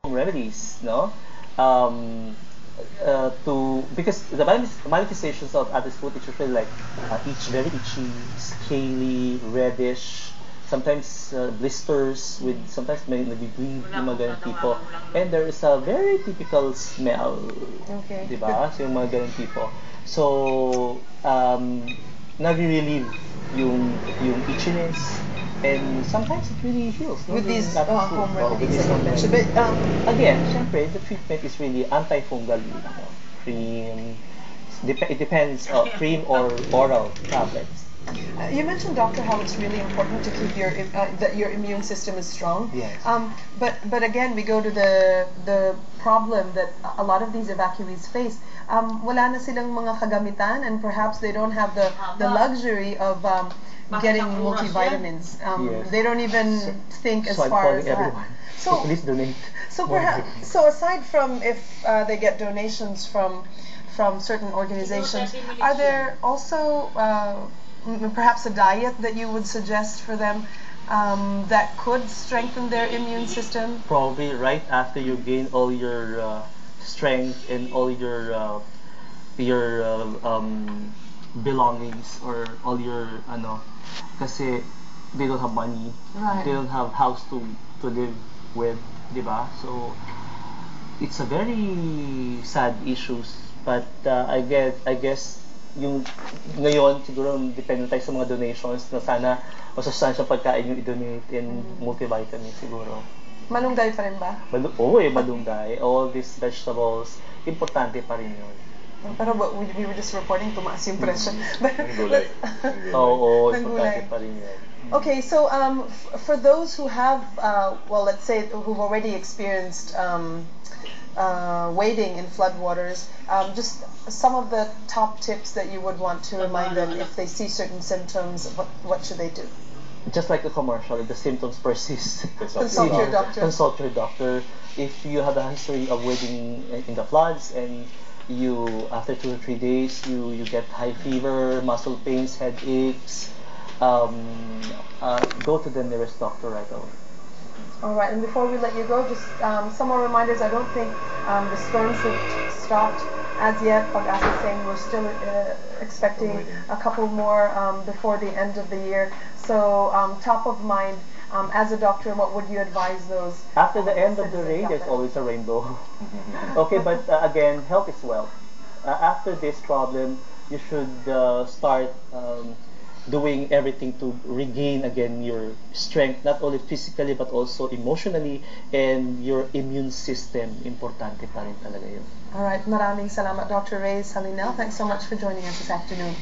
remedies, no? Because the manifestations of Addis foot is usually like very itchy, scaly, reddish, sometimes blisters with sometimes may bleed yung mga ganun tipo. And there is a very typical smell, Okay. di ba? So yung mga ganun tipo. So, nare-relieve yung itchiness, and sometimes it really heals, no? With these Yung Addis foot, home with remedies these that you home mentioned. remedies. But Again, syempre, the treatment is really antifungal, cream. It depends, cream or oral tablets. you mentioned, doctor, how it's really important to keep that your immune system is strong. Yes. But again, we go to the problem that a lot of these evacuees face. Wala na silang mga kagamitan, and perhaps they don't have the luxury of getting multivitamins. Yes. They don't even think as So I'm far calling as that. everyone. So Please donate. So more perhaps, vitamins. so aside from if they get donations from certain organizations, are there also perhaps a diet that you would suggest for them that could strengthen their immune system? Probably right after you gain all your strength and all your belongings, or all your kasi they don't have money, Right. they don't have house to live with, di ba? So it's a very sad issues, but I guess yung ngayon siguro depende tayo sa mga donations na sana masustansya pagkain yung i-donate in multivitamin siguro. Malunggay pa rin ba? Malunggay, all these vegetables, importante pa rin yun. Pero we were just reporting tumaas yung presyo. Ang gulay. Oo, Ng importante gulay. pa rin yun. Okay, so for those who have, well, let's say who've already experienced wading in floodwaters, just some of the top tips that you would want to remind them if they see certain symptoms, what should they do? Just like the commercial, if the symptoms persist, Consult your doctor. Consult your doctor. If you have a history of wading in the floods, and you after 2 or 3 days you get high fever, muscle pains, headaches, go to the nearest doctor right away. All right, and before we let you go, just some more reminders. I don't think the storms have stopped as yet. Pag-asa is saying we're still expecting a couple more before the end of the year. So top of mind, as a doctor, what would you advise those? After the end of the rain, there's always a rainbow. Okay, but again, health is wealth. After this problem, you should start doing everything to regain again your strength, not only physically but also emotionally, and your immune system. Importante pa rin talaga yun. All right, maraming salamat, Dr. Reyes Halinel. Thanks so much for joining us this afternoon.